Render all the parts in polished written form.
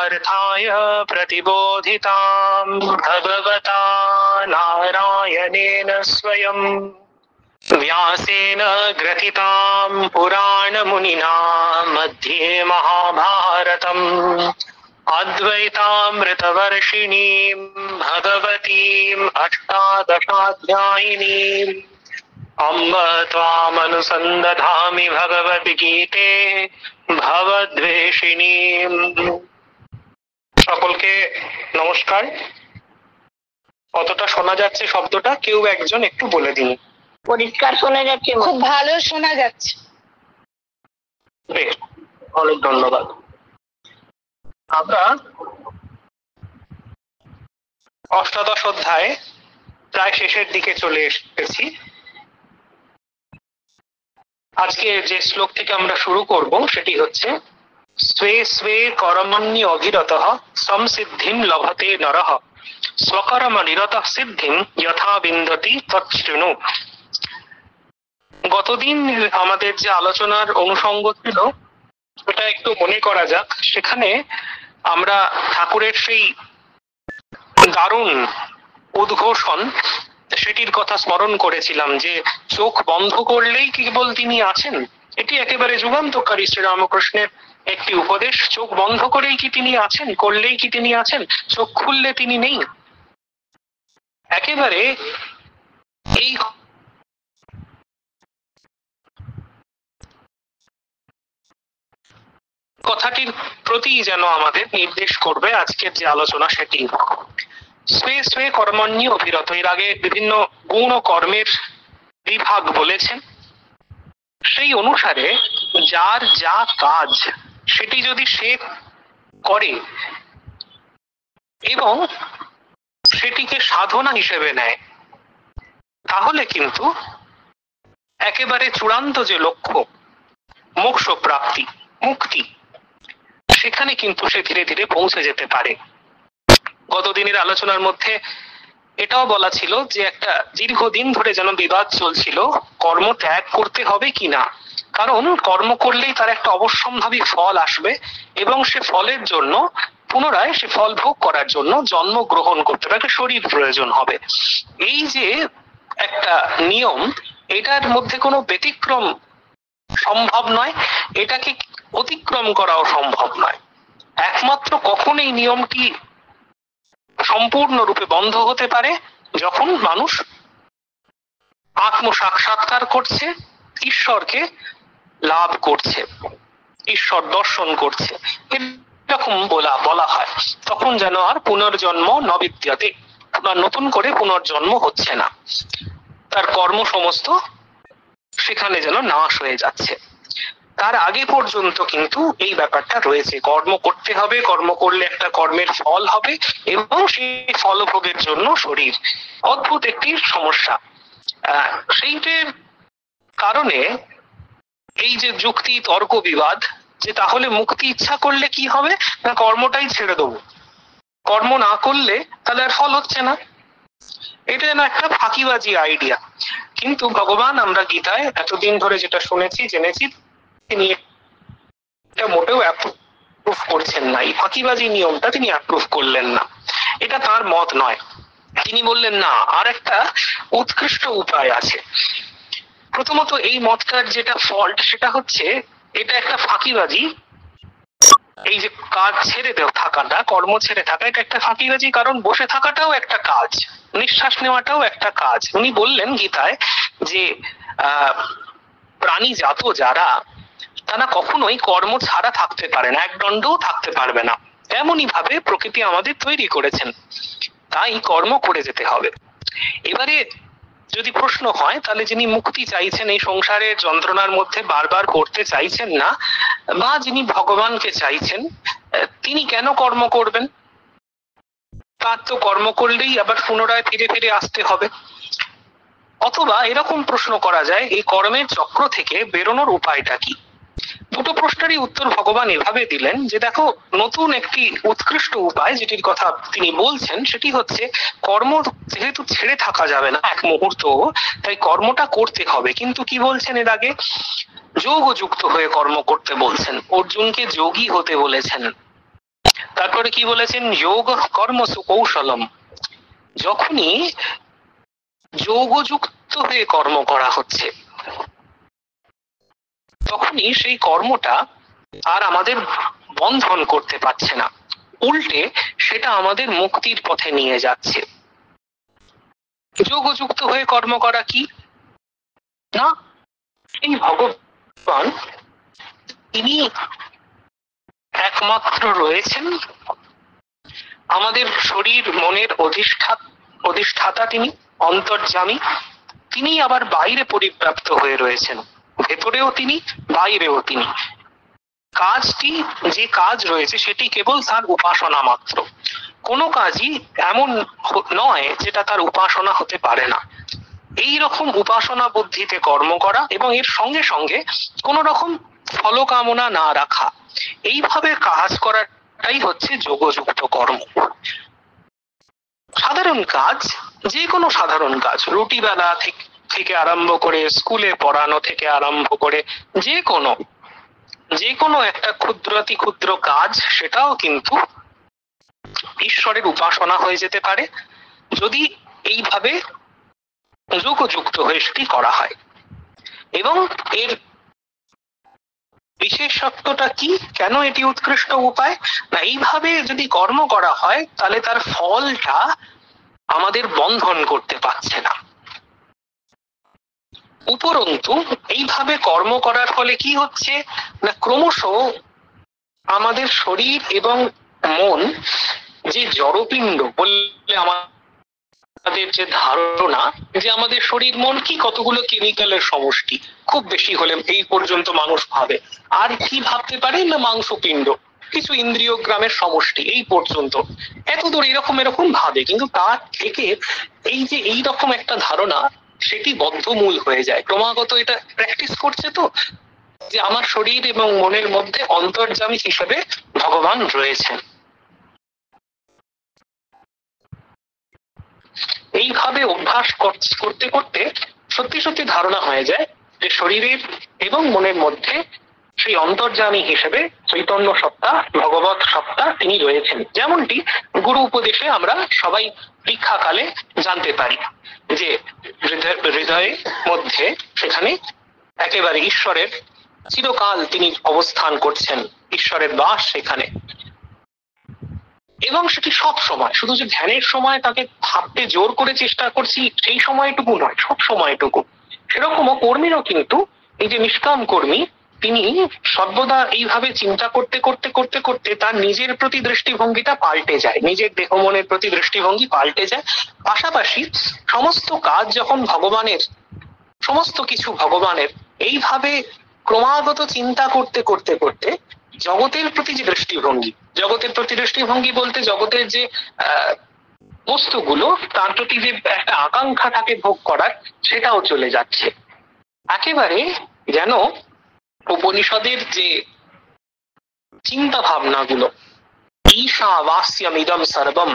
परमार्थाय प्रतिबोधितां भगवता नारायणेन स्वयं व्यासेन ग्रथितां पुराणमुनिना मध्ये महाभारतम् अद्वैतामृतवर्षिणीं भगवतीम् अष्टादशाध्यायिनीम् अम्ब त्वामनुसन्दधामि भगवद्गीते ভবদ্বেষিণীম। সকলকে নমস্কার। কতটা শোনা যাচ্ছে শব্দটা কেউ একজন একটু বলে দিন। পরিষ্কার শোনা যাচ্ছে, খুব ভালো শোনা যাচ্ছে। বেশ, অনেক ধন্যবাদ। আমরা অষ্টাদশ অধ্যায় প্রায় শেষের দিকে চলে এসেছি। আজকে যে শ্লোক থেকে আমরা শুরু করব সেটি হচ্ছে স্বে স্বে কর্মণ্য অভিরতঃ সংসিদ্ধিম লভতে নরঃ স্বকর্ম নিরতঃ সিদ্ধিম যথা বিন্দতি তচ্ছৃণু। গতদিন আমাদের যে আলোচনার অনুষঙ্গ ছিল ওটা একটু মনে করা যাক। সেখানে আমরা ঠাকুরের সেই দারুণ উদ্ঘোষণ সেটির কথা স্মরণ করেছিলাম যে চোখ বন্ধ করলেই কেবল তিনি আছেন। এটি একেবারে যুগান্তকারী শ্রীরামকৃষ্ণের একটি উপদেশ। চোখ বন্ধ করেই কি তিনি আছেন, করলেই কি তিনি আছেন, চোখ খুললে তিনি নেই। একেবারে এই কথাটির প্রতি যেন আমাদের নির্দেশ করবে আজকের যে আলোচনা সেটি। স্বে স্বে কর্মণ্য অভিরত, এর আগে বিভিন্ন গুণ ও কর্মের বিভাগ বলেছেন। সেই অনুসারে যার যা কাজ সেটি যদি সে করে এবং সেটিকে সাধনা হিসেবে নেয় তাহলে কিন্তু একেবারে চূড়ান্ত যে লক্ষ্য মোক্ষ প্রাপ্তি, মুক্তি, সেখানে কিন্তু সে ধীরে ধীরে পৌঁছে যেতে পারে। গতদিনের আলোচনার মধ্যে এটাও বলা ছিল যে একটা দীর্ঘদিন ধরে যেন বিবাদ চলছিল কর্ম ত্যাগ করতে হবে কিনা, কারণ কর্ম করলেই তার একটা অবশ্যম্ভাবী ফল আসবে এবং সে ফলের জন্য পুনরায় সে ফল ভোগ করার জন্য জন্ম গ্রহণ করতে হবে, একটা শরীর প্রয়োজন হবে। এই যে একটা নিয়ম, এটার মধ্যে কোনো ব্যতিক্রম সম্ভব নয়, এটাকে অতিক্রম করাও সম্ভব নয়। একমাত্র কখন এই নিয়মটি সম্পূর্ণরূপে বন্ধ হতে পারে যখন মানুষ আত্ম সাক্ষাৎকার করছে, ঈশ্বরকে লাভ করছে, ঈশ্বর দর্শন করছে, এরকম বলা হয়। তখন যেন আর পুনর্জন্ম নবিদ্যতে, নতুন করে পুনর্জন্ম হচ্ছে না, তার কর্ম সমস্ত সেখানে যেন নাশ হয়ে যাচ্ছে। তার আগে পর্যন্ত কিন্তু এই ব্যাপারটা রয়েছে, কর্ম করতে হবে, কর্ম করলে একটা কর্মের ফল হবে এবং সেই ফলভোগের জন্য শরীর। অদ্ভুত একটি সমস্যা। সেইটার কারণে এই যে যুক্তি তর্ক বিবাদ, যে তাহলে মুক্তি ইচ্ছা করলে কি হবে না, কর্মটাই ছেড়ে দেবো, কর্ম না করলে তাহলে আর ফল হচ্ছে না। এটা যেন একটা ফাঁকিবাজি আইডিয়া। কিন্তু ভগবান, আমরা গীতায় এতদিন ধরে যেটা শুনেছি জেনেছি, তিনি এটা মোটেও অ্যাপ্রুভ করছেন না। এই ফাঁকিবাজি নিয়মটা তিনি অ্যাপ্রুভ করলেন না, এটা তার মত নয়। তিনি বললেন না, আর একটা উৎকৃষ্ট উপায় আছে। প্রথমত এই মতটার যেটা ফল্ট সেটা হচ্ছে এটা একটা ফাঁকিবাজি। এই যে কাজ ছেড়ে থাকাটা, কর্ম ছেড়ে থাকা, এটা একটা ফাঁকিবাজি, কারণ বসে থাকাটাও একটা কাজ, নিঃশ্বাস নেওয়াটাও একটা কাজ। উনি বললেন গীতায় যে প্রাণী জাত যারা, তারা কখনোই কর্ম ছাড়া থাকতে পারে না, এক দণ্ডও থাকতে পারবে না। এমনই ভাবে প্রকৃতি আমাদের তৈরি করেছেন, তাই কর্ম করে যেতে হবে। এবারে যদি প্রশ্ন হয় তাহলে যিনি মুক্তি চাইছেন, এই সংসারের যন্ত্রণার মধ্যে বারবার পড়তে চাইছেন না, বা যিনি ভগবানকে চাইছেন, তিনি কেন কর্ম করবেন? তার তো কর্ম করলেই আবার পুনরায় ফিরে ফিরে আসতে হবে। অথবা এরকম প্রশ্ন করা যায়, এই কর্মের চক্র থেকে বেরোনোর উপায়টা কি? দুটো প্রশ্নেরই উত্তর ভগবান এভাবে দিলেন যে দেখো, নতুন একটি উৎকৃষ্ট উপায় যেটির কথা তিনি বলছেন সেটি হচ্ছে কর্ম যেহেতু ছেড়ে থাকা যাবে না এক মুহূর্ত, তাই কর্মটা করতে হবে। কিন্তু কি বলছেন এর আগে? যোগযুক্ত হয়ে কর্ম করতে বলছেন, অর্জুনকে যোগী হতে বলেছেন। তারপরে কি বলেছেন, যোগ কর্মসু কৌশলম। যখনই যোগযুক্ত হয়ে কর্ম করা হচ্ছে তখনই সেই কর্মটা আর আমাদের বন্ধন করতে পারছে না, উল্টে সেটা আমাদের মুক্তির পথে নিয়ে যাচ্ছে। যোগযুক্ত হয়ে কর্ম করা কি না, এই ভগবান তিনি একমাত্র রয়েছেন, আমাদের শরীর মনের অধিষ্ঠাতা, তিনি অন্তর্যামী, তিনি আবার বাইরে পরিব্যাপ্ত হয়ে রয়েছেন, ভেতরেও তিনি বাইরেও তিনি। কাজটি যে কাজ রয়েছে সেটি কেবল তার উপাসনা মাত্র, কোনো কাজই এমন নয় যেটা তার উপাসনা হতে পারে না। এই রকম উপাসনা বুদ্ধিতে কর্ম করা এবং এর সঙ্গে সঙ্গে কোন রকম ফলকামনা না রাখা, এইভাবে কাজ করাটাই হচ্ছে যোগযুক্ত কর্ম। সাধারণ কাজ, যে কোনো সাধারণ কাজ, রুটি বেলা থেকে আরম্ভ করে স্কুলে পড়ানো থেকে আরম্ভ করে যে কোনো একটা ক্ষুদ্রাতি ক্ষুদ্র কাজ, সেটাও কিন্তু ঈশ্বরের উপাসনা হয়ে যেতে পারে যদি এইভাবে যোগযুক্ত হয়ে সেটি করা হয়। এবং এর বিশেষত্বটা কি, কেন এটি উৎকৃষ্ট উপায় না, এইভাবে যদি কর্ম করা হয় তাহলে তার ফলটা আমাদের বন্ধন করতে পারছে না। উপরন্তু এইভাবে কর্ম করার ফলে কি হচ্ছে না, ক্রমশ আমাদের শরীর এবং মন যে জড়পিণ্ড বললে আমাদের যে ধারণা যে আমাদের শরীর মন কি কতগুলো কেমিক্যালের সমষ্টি, খুব বেশি হলে এই পর্যন্ত মানুষ ভাবে, আর কি ভাবতে পারে না মাংসপিণ্ড, কিছু ইন্দ্রিয় গ্রামের সমষ্টি, এই পর্যন্ত এত দূর এরকম ভাবে। কিন্তু তার থেকে এই যে এইরকম একটা ধারণা, সেটি বদ্ধমূল হয়ে যায়। ক্রমাগত এটা প্র্যাকটিস করছে তো, যে আমার শরীর এবং মনের মধ্যে অন্তর্যামী হিসেবে ভগবান রয়েছেন। এইভাবে অভ্যাস করতে করতে সত্যি সত্যি ধারণা হয়ে যায় যে শরীরের এবং মনের মধ্যে সেই অন্তর্যামী হিসেবে চৈতন্য সত্তা, ভগবত সত্তা তিনি রয়েছেন। যেমনটি গুরু উপদেশে আমরা সবাই দীক্ষাকালে জানতে পারি যে হৃদয়ের মধ্যে সেখানে একেবারে ঈশ্বরের চিরকাল তিনি অবস্থান করছেন, ঈশ্বরের বাস সেখানে। এবং সেটি সব সময়, শুধু যে ধ্যানের সময় তাকে ভাবতে জোর করে চেষ্টা করছি সেই সময়টুকু নয়, সব সময়টুকু। সেরকমও কর্মীরও কিন্তু এই যে নিষ্কাম কর্মী, তিনি সর্বদা এইভাবে চিন্তা করতে করতে করতে করতে তার নিজের প্রতি দৃষ্টিভঙ্গিটা পাল্টে যায়, নিজের দেহ মনের প্রতি দৃষ্টিভঙ্গি পাল্টে যায়। পাশাপাশি সমস্ত কাজ যখন ভগবানের, সমস্ত কিছু ভগবানের, এইভাবে ক্রমাগত চিন্তা করতে করতে করতে জগতের প্রতি যে দৃষ্টিভঙ্গি, জগতের প্রতি দৃষ্টিভঙ্গি বলতে জগতের যে বস্তুগুলো তার প্রতি যে একটা আকাঙ্ক্ষা থাকে ভোগ করার, সেটাও চলে যাচ্ছে। একেবারে যেন উপনিষদের যে চিন্তা ভাবনাগুলো, ঈশাবাস্যম ইদম সর্বম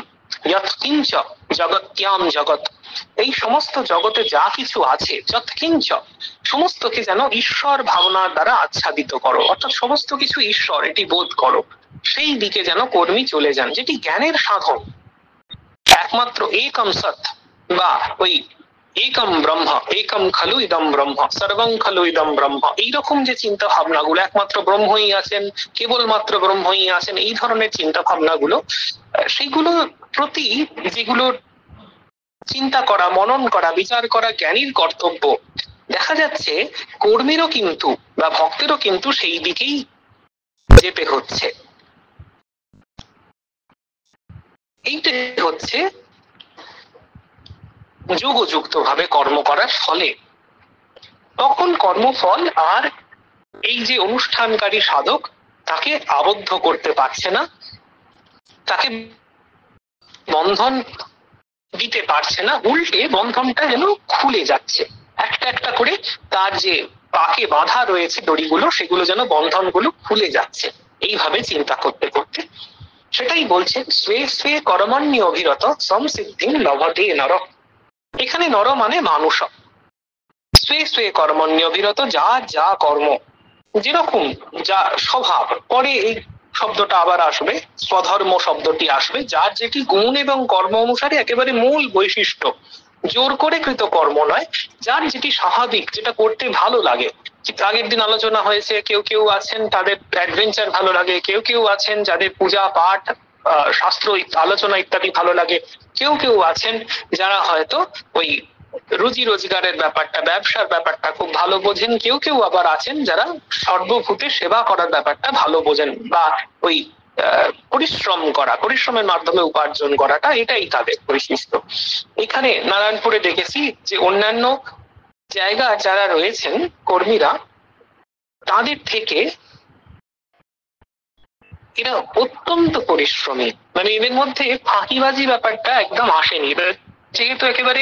যৎকিঞ্চ জগত্যাম জগৎ, এই সমস্ত জগতে যা কিছু আছে, যৎকিঞ্চ সমস্তকে যেন ঈশ্বর ভাবনার দ্বারা আচ্ছাদিত করো, অর্থাৎ সমস্ত কিছু ঈশ্বর এটি বোধ করো, সেই দিকে যেন কর্মী চলে যান, যেটি জ্ঞানের সাধন। একমাত্র একম সৎ বা ওই একম ব্রহ্ম, একম খলু ইদম ব্রহ্ম, সর্বং খলু ইদম ব্রহ্ম, এইরকম যে চিন্তা ভাবনাগুলো, একমাত্র ব্রহ্মই আছেন, কেবলমাত্র ব্রহ্মই আছেন, এই ধরনের চিন্তা ভাবনাগুলো, সেইগুলো প্রতি যেগুলো চিন্তা করা, মনন করা, বিচার করা জ্ঞানীর কর্তব্য, দেখা যাচ্ছে কর্মীরও কিন্তু বা ভক্তেরও কিন্তু সেই দিকেই যেতে হচ্ছে। এইটাই হচ্ছে যোগযুক্ত ভাবে কর্ম করার ফলে। তখন কর্মফল আর এই যে অনুষ্ঠানকারী সাধক তাকে আবদ্ধ করতে পারছে না, তাকে বন্ধন দিতে পারছে না, উল্টে বন্ধনটা যেন খুলে যাচ্ছে, একটা একটা করে তার যে পাকে বাঁধা রয়েছে দড়িগুলো, সেগুলো যেন বন্ধনগুলো খুলে যাচ্ছে। এইভাবে চিন্তা করতে করতে সেটাই বলছে, স্বে স্বে কর্মণ্য অভিরত সংসিদ্ধি লভতে নর। এখানে নর মানে মানুষ। স্বে স্বে কর্মণ্য অভিরত, যা যা কর্ম, যেরকম যা স্বভাব করে, এই শব্দটা আবার আসবে, স্বধর্ম শব্দটি আসবে, যার যেটি গুণ এবং কর্ম অনুসারে একেবারে মূল বৈশিষ্ট্য, জোর করে কৃত কর্ম নয়, যার যেটি স্বাভাবিক, যেটা করতে ভালো লাগে। আগের দিন আলোচনা হয়েছে, কেউ কেউ আছেন তাদের অ্যাডভেঞ্চার ভালো লাগে, কেউ কেউ আছেন যাদের পূজা পাঠ, শাস্ত্র আলোচনা ইত্যাদি ভালো লাগে, কেউ কেউ আছেন যারা হয়তো ওই রুজি রোজগারের ব্যাপারটা, ব্যবসার ব্যাপারটা খুব ভালো বোঝেন, কেউ কেউ আবার আছেন যারা সর্বভূতে সেবা করার ব্যাপারটা ভালো বোঝেন, বা ওই পরিশ্রম করা, পরিশ্রমের মাধ্যমে উপার্জন করাটা, এটাই তাদের বৈশিষ্ট্য। এখানে নারায়ণপুরে দেখেছি যে অন্যান্য জায়গা যারা রয়েছেন কর্মীরা, তাদের থেকে এরা অত্যন্ত পরিশ্রমী, মানে এদের মধ্যে ফাঁকিবাজি ব্যাপারটা একদম আসেনি। যেহেতু একেবারে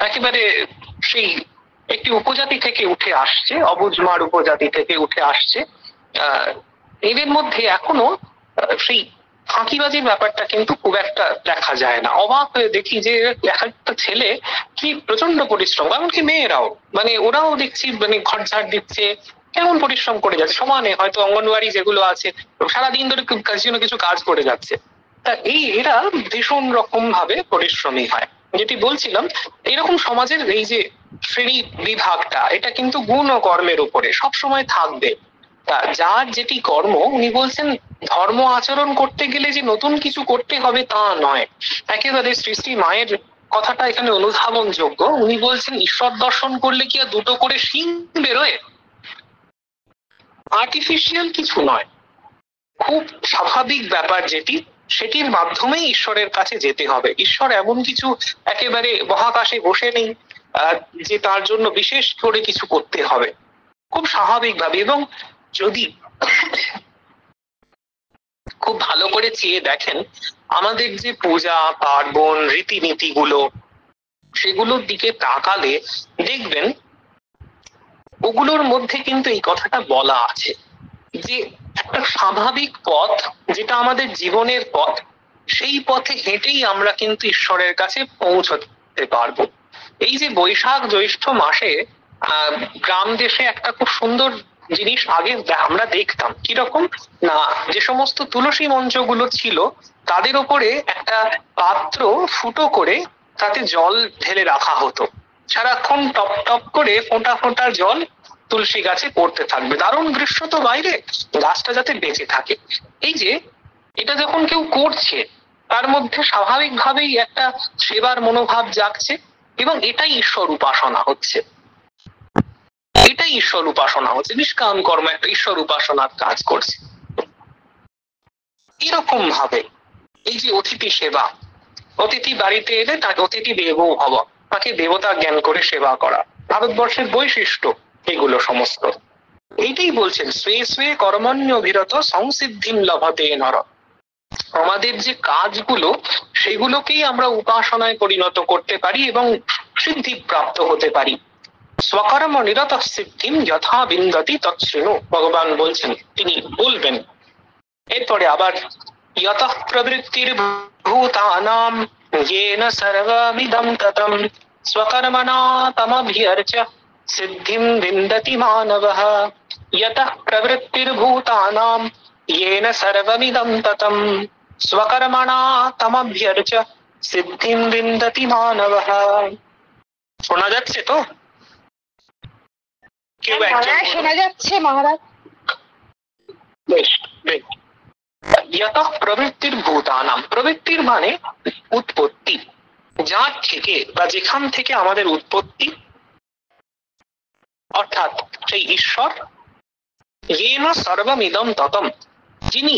একেবারে সেই একটি উপজাতি থেকে উঠে আসছে, অবুঝমার উপজাতি থেকে উঠে আসছে, এদের মধ্যে এখনো সেই ফাঁকিবাজির ব্যাপারটা কিন্তু খুব একটা দেখা যায় না। অবাক হয়ে দেখি যে একটা ছেলে কি প্রচন্ড পরিশ্রম, এমনকি মেয়েরাও, মানে ওরাও দেখছি মানে ঘর ঝাড় দিচ্ছে, কেমন পরিশ্রম করে যাচ্ছে সমানে, হয়তো অঙ্গনওয়াড়ি যেগুলো আছে সারাদিন ধরে কিছু কাজ করে যাচ্ছে। তা এরা ভীষণ রকম ভাবে পরিশ্রমী হয়। যেটি বলছিলাম, এরকম সমাজের এই যে শ্রেণী বিভাগটা, এটা কিন্তু গুণ ও কর্মের উপরে সবসময় থাকবে। তা যার যেটি কর্ম, উনি বলছেন ধর্ম আচরণ করতে গেলে যে নতুন কিছু করতে হবে তা নয়, একেবারে শ্রী শ্রী মায়ের কথাটা এখানে অনুধাবন যোগ্য। উনি বলছেন ঈশ্বর দর্শন করলে কি আর দুটো করে শিং বেরোয়? আর্টিফিশিয়াল কিছু নয়, খুব স্বাভাবিক ব্যাপার যেটি, সেটির মাধ্যমেই ঈশ্বরের কাছে যেতে হবে। ঈশ্বর এমন কিছু একেবারে মহাকাশে বসে নেই যে তার জন্য বিশেষ করে কিছু করতে হবে, খুব স্বাভাবিকভাবে। এবং যদি খুব ভালো করে চেয়ে দেখেন আমাদের যে পূজা পার্বণ রীতিনীতিগুলো, সেগুলোর দিকে তাকালে দেখবেন ওগুলোর মধ্যে কিন্তু এই কথাটা বলা আছে যে একটা স্বাভাবিক পথ, যেটা আমাদের জীবনের পথ, সেই পথে হেঁটেই আমরা কিন্তু ঈশ্বরের কাছে পৌঁছতে পারবো। এই যে বৈশাখ জ্যৈষ্ঠ মাসে গ্রাম দেশে একটা খুব সুন্দর জিনিস আগে আমরা দেখতাম, কিরকম না, যে সমস্ত তুলসী মঞ্চগুলো ছিল তাদের উপরে একটা পাত্র ফুটো করে তাতে জল ঢেলে রাখা হতো, সারাক্ষণ টপ টপ করে ফোঁটা ফোঁটা জল তুলসী গাছে পড়তে থাকবে। দারুণ দৃশ্য তো বাইরে, গাছটা যাতে বেঁচে থাকে। এই যে এটা যখন কেউ করছে, তার মধ্যে স্বাভাবিকভাবেই একটা সেবার মনোভাব জাগছে, এবং এটাই ঈশ্বর উপাসনা হচ্ছে, এটাই ঈশ্বর উপাসনা হচ্ছে, নিষ্কাম কর্ম একটা ঈশ্বর উপাসনার কাজ করছে। এরকম ভাবে এই যে অতিথি সেবা, অতিথি বাড়িতে এলে তাকে অতিথি দেবো ভব, তাকে দেবতা জ্ঞান করে সেবা করা, ভারতবর্ষের বৈশিষ্ট্য এগুলো সমস্ত। এইটাই বলছেন স্বে স্বে কর্মণ্য বিরত সংসিদ্ধিম লভতে নর। আমাদের যে কাজগুলো, সেগুলোকেই আমরা উপাসনায় পরিণত করতে পারি এবং সিদ্ধি প্রাপ্ত হতে পারি। স্বকর্ম নিরত সিদ্ধিম যথা বিন্দতি তৎশৃণু, ভগবান বলছেন, তিনি বলবেন। এরপরে আবার যতঃ প্রবৃত্তির ভূতানাম येन सर्वमिदं ततं स्वकर्मणा तमभ्यर्च्य सिद्धिं विन्दति मानवः। यतः प्रवृत्तिर्भूतानां येन सर्वमिदं ततं स्वकर्मणा तमभ्यर्च्य सिद्धिं विन्दति मानवः। শোনা যাচ্ছে তো? কেউ একজন শোনা যাচ্ছে মহারাজ। বেশ বেশ। যতঃ প্রবৃত্তির ভূতানাম, প্রবৃত্তির মানে উৎপত্তি, যার থেকে বা যেখান থেকে আমাদের উৎপত্তি, অর্থাৎ সেই ঈশ্বর। येन सर्वमिदं ततं, যিনি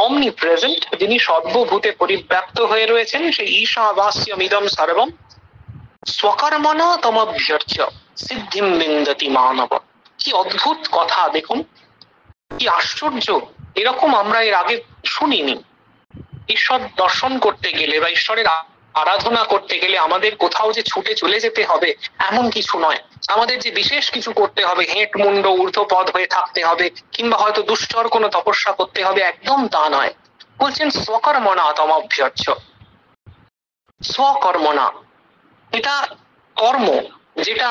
অমনি প্রেজেন্ট, যিনি সর্বভূতে পরিব্যাপ্ত হয়ে রয়েছেন, সেই ঈশাবাস্যমিদং সর্বম স্বকর্মণা তমভ্যর্চ্য সিদ্ধিম বিন্দতি মানব। কি অদ্ভুত কথা দেখুন, কি আশ্চর্য, এরকম আমরা এর আগে শুনিনি। ঈশ্বর দর্শন করতে গেলে বা ঈশ্বরের আরাধনা করতে গেলে আমাদের কোথাও যে ছুটে চলে যেতে হবে এমন কিছু নয়, আমাদের যে বিশেষ কিছু করতে হবে, হেঁট মুন্ড ঊর্ধ্বপদ হয়ে থাকতে হবে, কিংবা হয়তো দুশ্চর কোনো তপস্যা করতে হবে, একদম তা নয়। বলছেন স্বকর্মণা তমভ্যর্চ্য, স্বকর্মণা, এটা কর্ম, যেটা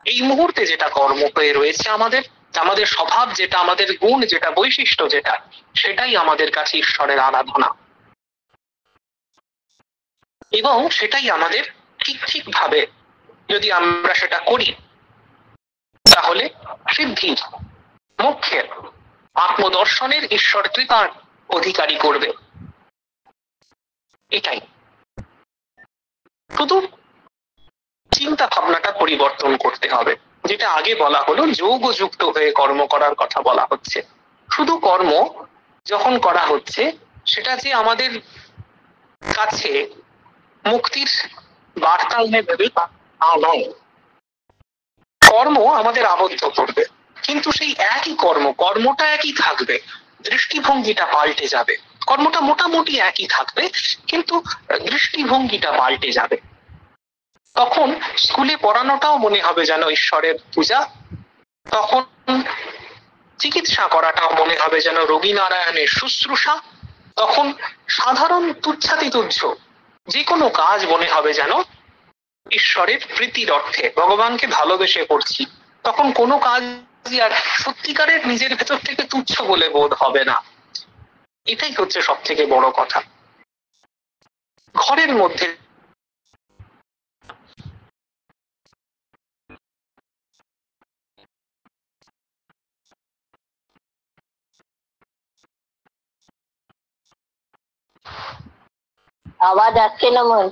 এই মুহূর্তে যেটা কর্ম হয়ে রয়েছে আমাদের, আমাদের স্বভাব যেটা, আমাদের গুণ যেটা, বৈশিষ্ট্য যেটা, সেটাই আমাদের কাছে ঈশ্বরের আরাধনা, এবং সেটাই আমাদের ঠিক ঠিক ভাবে যদি আমরা সেটা করি তাহলে সিদ্ধির, মোক্ষের, আত্মদর্শনের, ঈশ্বর কৃপার অধিকারী করবে। এটাই শুধু চিন্তা ভাবনাটা পরিবর্তন করতে হবে। যেটা আগে বলা হলো, যোগযুক্ত হয়ে কর্ম করার কথা বলা হচ্ছে। শুধু কর্ম যখন করা হচ্ছে সেটা যে আমাদের কাছে মুক্তির বার্তা এনে দেবে তা নয়। কর্ম আমাদের আবদ্ধ করবে, কিন্তু সেই একই কর্মটা একই থাকবে, দৃষ্টিভঙ্গিটা পাল্টে যাবে। কর্মটা মোটামুটি একই থাকবে, কিন্তু দৃষ্টিভঙ্গিটা পাল্টে যাবে। তখন স্কুলে পড়ানোটাও মনে হবে যেন ঈশ্বরের পূজা, তখন চিকিৎসা করাটাও মনে হবে যেন রোগী নারায়ণের শুশ্রূষা, তখন সাধারণ তুচ্ছাতিতুচ্ছ যে কোনো কাজ মনে হবে যেন ঈশ্বরের প্রীতির অর্থে ভগবানকে ভালোবেসে করছি। তখন কোনো কাজই আর সত্যিকারের নিজের ভেতর থেকে তুচ্ছ বলে বোধ হবে না। এটাই হচ্ছে সব থেকে বড় কথা। ঘরের মধ্যে আওয়াজ আসছে না মন?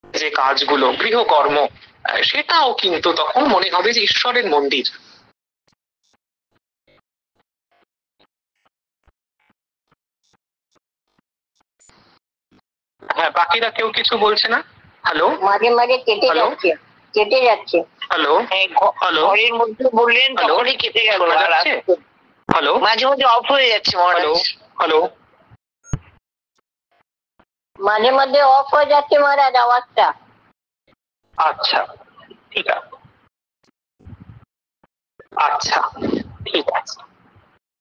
যে কাজগুলো গৃহকর্ম, সেটাও কিন্তু তখন মনে হবে যে ঈশ্বরের মন্দির। হ্যাঁ, বাকিরা কেউ কিছু বলছে না? হ্যালো, মাঝে মাঝে কেটে যাচ্ছে, কেটে যাচ্ছে। হ্যালো, হ্যালো, ঘরের মধ্যে বললেন তখনই কেটে গেল। হ্যালো, মাঝে মাঝে অফ হয়ে যাচ্ছে হ্যালো, হ্যালো, মাঝে মাঝে অফ হয়ে যাচ্ছে মহারাজ আওয়াজটা। আচ্ছা, ঠিক আছে, আচ্ছা, ঠিক আছে,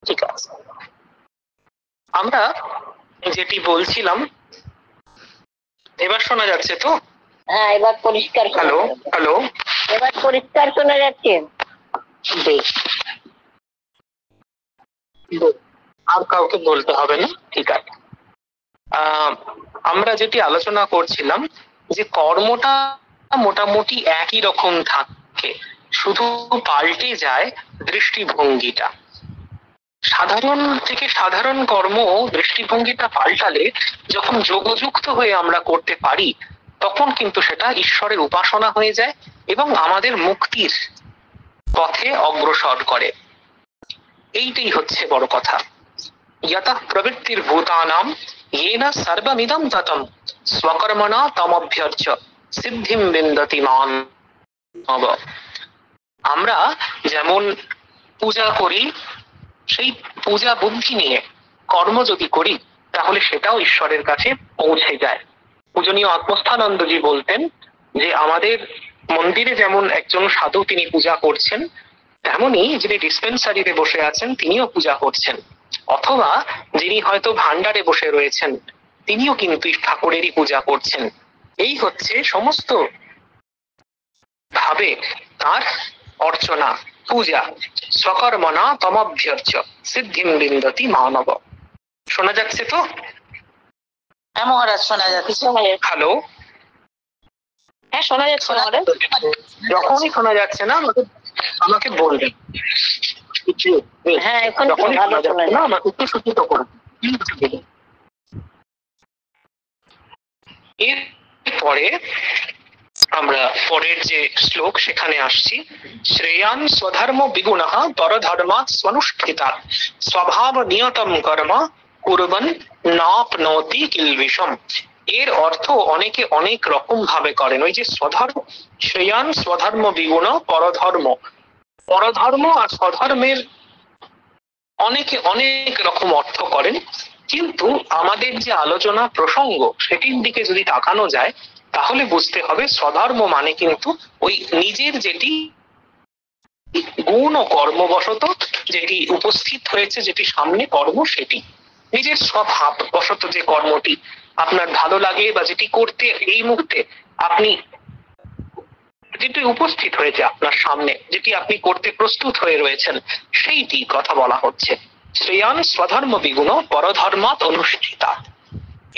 ঠিক আছে। আমরা যেটি বলছিলাম, এবার শোনা যাচ্ছে তো? হ্যাঁ, এবার পরিষ্কার। হ্যালো, হ্যালো, এবার পরিষ্কার শোনা যাচ্ছে। বেশ, আর কাউকে বলতে হবে না, ঠিক আছে। আমরা যেটি আলোচনা করছিলাম যে কর্মটা মোটামুটি একই রকম থাকে, শুধু পাল্টে যায় দৃষ্টিভঙ্গিটা। সাধারণ থেকে সাধারণ কর্ম দৃষ্টিভঙ্গিটা পাল্টালে, যখন যোগযুক্ত হয়ে আমরা করতে পারি, তখন কিন্তু সেটা ঈশ্বরের উপাসনা হয়ে যায় এবং আমাদের মুক্তির পথে অগ্রসর করে। এইটাই হচ্ছে বড় কথা। यतः प्रवृत्तिर्भूतानां येन सर्वमिदं ततं स्वकर्मणा तमभ्यर्च्य সিদ্ধিম বিন্দতি মানব। আমরা যেমন পূজা করি, সেই পূজা বুদ্ধি নিয়ে কর্ম যদি করি তাহলে সেটাও ঈশ্বরের কাছে পৌঁছে যায়। পূজনীয় আত্মস্থানন্দজি বলতেন যে আমাদের মন্দিরে যেমন একজন সাধু তিনি পূজা করছেন, তেমনি যিনি ডিসপেন্সারিতে বসে আছেন তিনিও পূজা করছেন, অথবা যিনি হয়তো ভান্ডারে বসে রয়েছেন তিনিও কিন্তু ঠাকুরেরই পূজা করছেন। এই হচ্ছে সমস্ত ভাবে তার অর্চনা, পূজা। স্বকর্মণা তমভ্যর্চ্য সিদ্ধিম বিন্দতি মানব। শোনা যাচ্ছে তো? হ্যাঁ মহারাজ, শোনা যাচ্ছে। হ্যালো, হ্যাঁ শোনা যাচ্ছে মহারাজ। যখনই শোনা যাচ্ছে না আমাকে বলবেন। হ্যাঁ, এখন যখনই ভালো শোনা যাচ্ছে না আমাকে একটু সূচিত করুন। এরপরে আমরা পরের যে শ্লোক সেখানে আসছি। শ্রেয়ান স্বধর্ম বিগুণঃ পরধর্মাৎ স্বনুষ্ঠিতাৎ স্বভাব নিয়তম কর্ম কুর্বন নাপ্নোতি কিলবিষম। এর অর্থ অনেকে অনেক রকম ভাবে করেন। ওই যে স্বধর্ম, শ্রেয়ান স্বধর্ম বিগুণ পরধর্ম, পরধর্ম আর স্বধর্মের অনেকে অনেক রকম অর্থ করেন, কিন্তু আমাদের যে আলোচনা প্রসঙ্গ সেটির দিকে যদি তাকানো যায় তাহলে বুঝতে হবে স্বধর্ম মানে কিন্তু ওই নিজের যেটি গুণ ও কর্মবশত যেটি উপস্থিত হয়েছে, যেটি সামনে কর্ম, সেটি নিজের স্বভাব বশত যে কর্মটি আপনার ভালো লাগে বা যেটি করতে এই মুহূর্তে আপনি যেটি উপস্থিত হয়েছে আপনার সামনে, যেটি আপনি করতে প্রস্তুত হয়ে রয়েছেন, সেইটি কথা বলা হচ্ছে। শ্রেয়ান স্বধর্ম বিগুণ পরধর্মাৎ অনুষ্ঠিতা।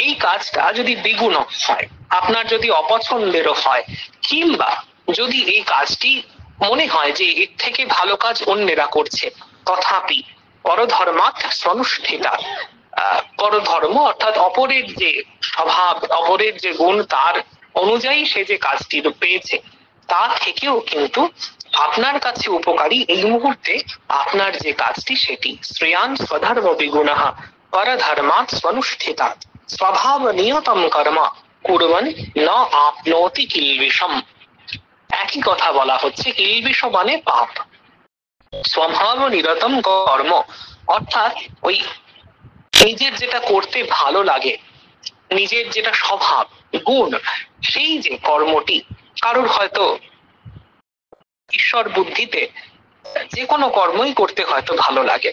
এই কাজটা যদি বিগুণ হয়, আপনার যদি অপছন্দেরও হয়, কিংবা যদি এই কাজটি মনে হয় যে এর থেকে ভালো কাজ অন্যেরা করছে, তথাপি পরধর্মাৎ অনুষ্ঠিতা, পরধর্ম অর্থাৎ অপরের যে স্বভাব, অপরের যে গুণ, তার অনুযায়ী সে যে কাজটি পেয়েছে, তা থেকেও কিন্তু আপনার কাছে উপকারী এই মুহূর্তে আপনার যে কাজটি সেটি। শ্রেয়ান স্বধর্ম বিগুণঃ পরধর্মাৎ স্বনুষ্ঠিতা স্বভাব নিয়তম কর্ম কুর্বন ন আপনোতি কিলবিষম। একই কথা বলা হচ্ছে। কিলবিষ মানে পাপ, স্বভাব নিরতম কর্ম অর্থাৎ ওই নিজের যেটা করতে ভালো লাগে, নিজের যেটা স্বভাব গুণ, সেই যে কর্মটি, কারোর হয়তো ঈশ্বর বুদ্ধিতে যে কোনো কর্মই করতে হয়তো ভালো লাগে,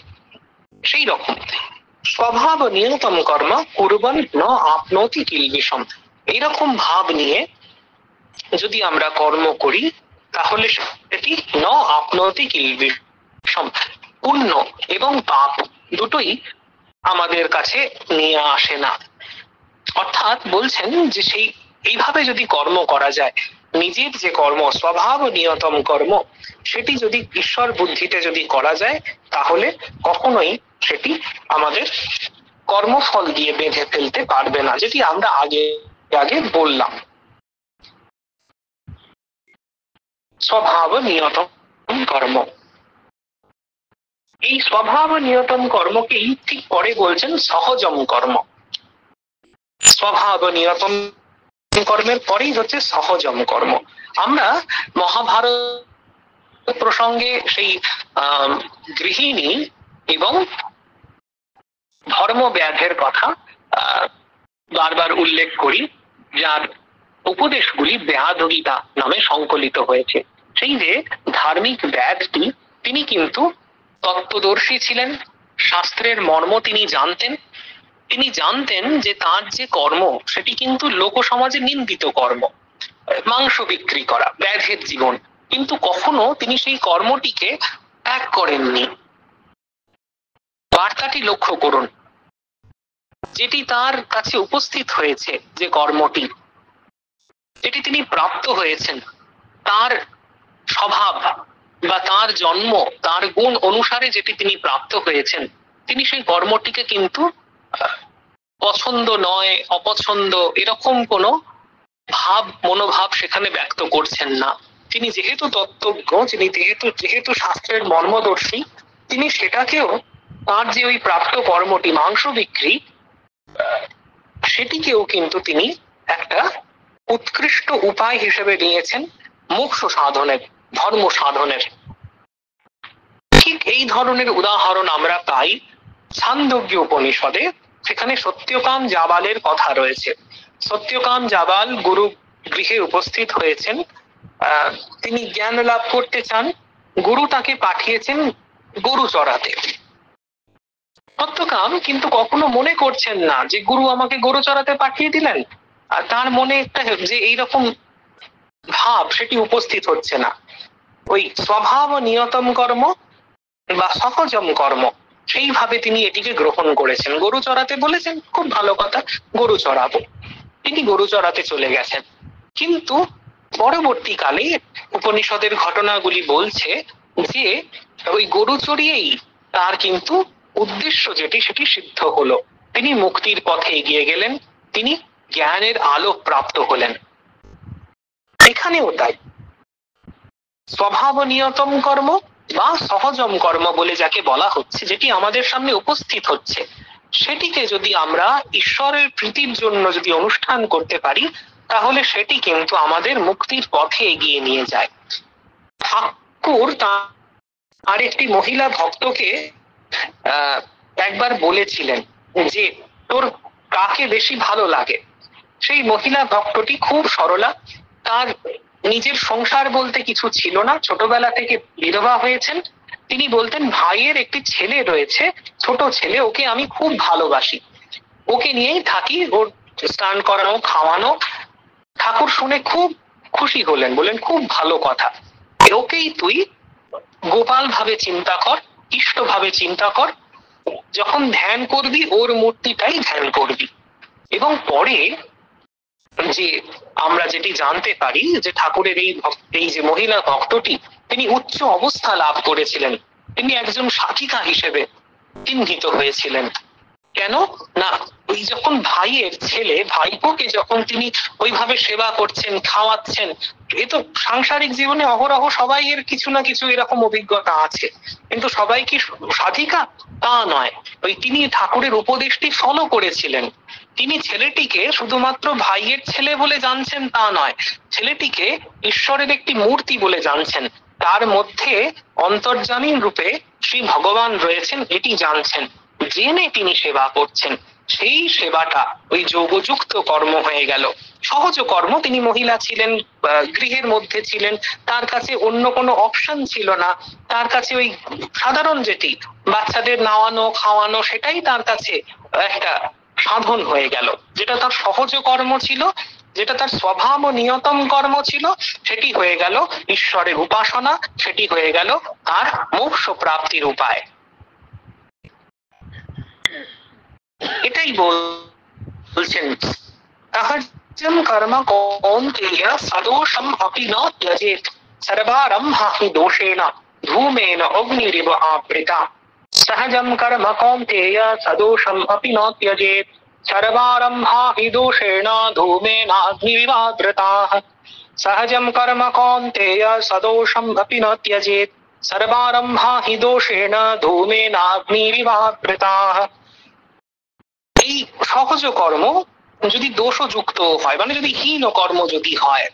সেই রকম স্বভাব নিয়তম কর্ম কুর্বন ন আপনোতি কিলবিষম, এইরকম ভাব নিয়ে যদি আমরা কর্ম করি তাহলে সেটি ন আপনোতি কিলবিষম, পুণ্য এবং পাপ দুটোই আমাদের কাছে নিয়ে আসে না। অর্থাৎ বলছেন যে সেই এইভাবে যদি কর্ম করা যায়, নিজের যে কর্ম স্বভাব নিয়তম কর্ম, সেটি যদি ঈশ্বর বুদ্ধিতে যদি করা যায়, তাহলে কখনোই সেটি আমাদের কর্মফল দিয়ে বেঁধে ফেলতে পারবে না, যেটি আমরা আগে আগে বললাম। স্বভাব নিয়তম কর্ম, এই স্বভাব নিয়তম কর্মকেই ঠিক পরে বলছেন সহজম কর্ম। স্বভাব নিয়তম কর্মের পরেই হচ্ছে সহজম কর্ম। আমরা মহাভারত প্রসঙ্গে সেই গৃহিণী এবং ধর্ম ব্যাধের কথা বারবার উল্লেখ করি, যার উপদেশগুলি ব্যাধ গীতা নামে সংকলিত হয়েছে। সেই যে ধার্মিক ব্যাধটি, তিনি কিন্তু তত্ত্বদর্শী ছিলেন, শাস্ত্রের মর্ম তিনি জানতেন। তিনি জানতেন যে তার যে কর্ম সেটি কিন্তু লোক সমাজে নিন্দিত কর্ম, মাংস বিক্রি করা ব্যাধের জীবন, কিন্তু কখনো তিনি সেই কর্মটিকে ত্যাগ করেননি। বার্তাটি লক্ষ্য করুন, যেটি তার কাছে উপস্থিত হয়েছে, যে কর্মটি যেটি তিনি প্রাপ্ত হয়েছেন, তার স্বভাব বা তার জন্ম, তার গুণ অনুসারে যেটি তিনি প্রাপ্ত হয়েছেন, তিনি সেই কর্মটিকে কিন্তু পছন্দ নয় অপছন্দ এরকম কোনো ভাব মনোভাব সেখানে ব্যক্ত করছেন না। তিনি যেহেতু তত্ত্বজ্ঞ, তিনি যেহেতু শাস্ত্রের মর্মদর্শী, তিনি সেটাকেও, তার যে ওই প্রাপ্ত কর্মটি মাংস বিক্রি, সেটিকেও কিন্তু তিনি একটা উৎকৃষ্ট উপায় হিসেবে নিয়েছেন মোক্ষ সাধনের, ধর্ম সাধনের। ঠিক এই ধরনের উদাহরণ আমরা পাই ছান্দোগ্য উপনিষদে। সেখানে সত্যকাম জাবালের কথা রয়েছে। সত্যকাম জাবাল গুরু গৃহে উপস্থিত হয়েছেন, তিনি জ্ঞান লাভ করতে চান। গুরু তাকে পাঠিয়েছেন গরু চড়াতে। সত্যকাম কিন্তু কখনো মনে করছেন না যে গুরু আমাকে গরু চড়াতে পাঠিয়ে দিলেন, আর তার মনে একটা যে এইরকম ভাব সেটি উপস্থিত হচ্ছে না। ওই স্বভাব নিয়তম কর্ম বা সহজম কর্ম, সেইভাবে তিনি এটিকে গ্রহণ করেছেন। গরু চড়াতে বলেছেন, খুব ভালো কথা, গরু চড়াবো। তিনি গরু চড়াতে চলে গেছেন। কিন্তু পরবর্তীকালে উপনিষদের ঘটনাগুলি বলছে যে ওই গরু চড়িয়েই তার কিন্তু উদ্দেশ্য যেটি সেটি সিদ্ধ হলো। তিনি মুক্তির পথে এগিয়ে গেলেন, তিনি জ্ঞানের আলো প্রাপ্ত হলেন। এখানেও তাই স্বভাব নিয়তম কর্ম বা সহজম কর্ম বলে যাকে বলা হচ্ছে, যেটি আমাদের সামনে উপস্থিত হচ্ছে, সেটিকে যদি আমরা ঈশ্বরের প্রীতির জন্য যদি অনুষ্ঠান করতে পারি, তাহলে সেটি কিন্তু আমাদের মুক্তির পথে এগিয়ে নিয়ে যায়। ঠাকুর তার একটি মহিলা ভক্তকে একবার বলেছিলেন যে তোর কাকে বেশি ভালো লাগে। সেই মহিলা ভক্তটি খুব সরলা, তার নিজের সংসার বলতে কিছু ছিল না, ছোটবেলা থেকে বিধবা হয়েছেন। তিনি বলতেন ভাইয়ের একটি ছেলে রয়েছে, ছোট ছেলে, ওকে আমি খুব ভালোবাসি, ওকে নিয়েই থাকি, ওর স্নান করানো খাওয়ানো। ঠাকুর শুনে খুব খুশি হলেন, বললেন খুব ভালো কথা, ওকেই তুই গোপাল ভাবে চিন্তা কর, ইষ্ট ভাবে চিন্তা কর, যখন ধ্যান করবি ওর মূর্তিটাই ধ্যান করবি। এবং পরে যে আমরা যেটি জানতে পারি যে ঠাকুরের এই যে মহিলা ভক্তটি তিনি উচ্চ অবস্থা লাভ করেছিলেন, তিনি একজন সাধিকা হিসেবে চিহ্নিত হয়েছিলেন। কেন না, ওই যখন ভাইয়ের ছেলে ভাইপোকে যখন তিনি ওইভাবে সেবা করছেন, খাওয়াচ্ছেন, এ তো সাংসারিক জীবনে অহরহ সবাই এর কিছু না কিছু এরকম অভিজ্ঞতা আছে, কিন্তু সবাই কি সাধিকা তা নয়। ওই তিনি ঠাকুরের উপদেশটি ফলো করেছিলেন। তিনি ছেলেটিকে শুধুমাত্র ভাইয়ের ছেলে বলে জানছেন তা নয়, ছেলেটিকে ঈশ্বরের একটি মূর্তি বলে জানছেন, তার মধ্যে অন্তর্যামী রূপে শ্রী ভগবান রয়েছেন এটি জানছেন, জেনে তিনি সেবা করছেন। সেই সেবাটা ওই যোগযুক্ত কর্ম হয়ে গেল। সহজ কর্ম, তিনি মহিলা ছিলেন, গৃহের মধ্যে ছিলেন, তার কাছে অন্য কোনো অপশন ছিল না, তার কাছে ওই সাধারণ যেটি বাচ্চাদের নাওয়ানো খাওয়ানো সেটাই তার কাছে একটা সাধন হয়ে গেল। যেটা তার সহজ কর্ম ছিল, যেটা তার স্বভাব ও নিয়তম কর্ম ছিল, সেটি হয়ে গেল ঈশ্বরের উপাসনা, সেটি হয়ে গেল তার মোক্ষ প্রাপ্তির উপায়। এটাই বলছেন, সহজম কর্ম কৌন্তেয় সদোষম অপি ন ত্যজেৎ সর্বারম্ভা হি দোষেণ ধূমেন অগ্নিরিব আবৃতা। সহজম কর্ম কৌন্তেয় সদোষম অপি ন ত্যজেৎ সর্বারম্ভা হি দোষেণ ধূমেনাগ্নিরিব আবৃতাঃ। সহজম কর্ম কৌন্তেয় সদোষম অপি ন ত্যজেৎ সর্বারম্ভা হি দোষেণ ধূমেনাগ্নিরিব আবৃতাঃ। এই সহজ কর্ম যদি দোষযুক্ত হয়, মানে যদি হীন কর্ম যদি হয়,